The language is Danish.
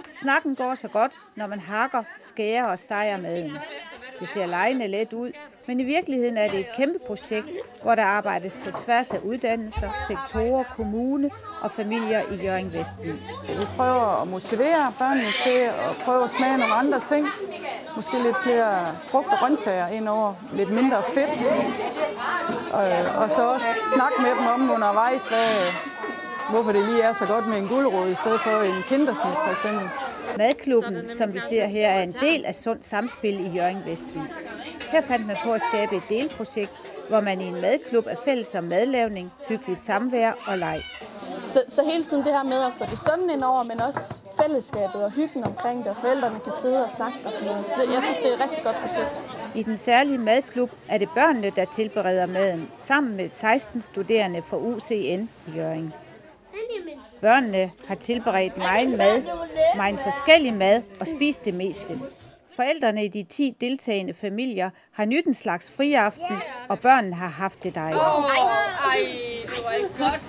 Snakken går så godt, når man hakker, skærer og steger maden. Det ser legende let ud, men i virkeligheden er det et kæmpe projekt, hvor der arbejdes på tværs af uddannelser, sektorer, kommune og familier i Hjørring Vestby. Vi prøver at motivere børnene til at prøve at smage nogle andre ting. Måske lidt flere frugt og grøntsager indover, lidt mindre fedt. Og så også snakke med dem om undervejs, hvorfor det lige er så godt med en gulerod i stedet for en kindersnit for eksempel. Madklubben, som vi ser her, er en del af Sundt Samspil i Hjørring Vestby. Her fandt man på at skabe et delprojekt, hvor man i en madklub er fælles om madlavning, hyggeligt samvær og leg. Så hele tiden det her med at få det sunde ind over, men også fællesskabet og hyggen omkring det, og forældrene kan sidde og snakke og sådan noget. Så jeg synes, det er et rigtig godt projekt. I den særlige madklub er det børnene, der tilbereder maden, sammen med 16 studerende fra UCN i Hjørring. Børnene har tilberedt meget forskellig mad og spist det meste. Forældrene i de 10 deltagende familier har nyt en slags friaften, og børnene har haft det dejligt. Ej, det var ikke godt.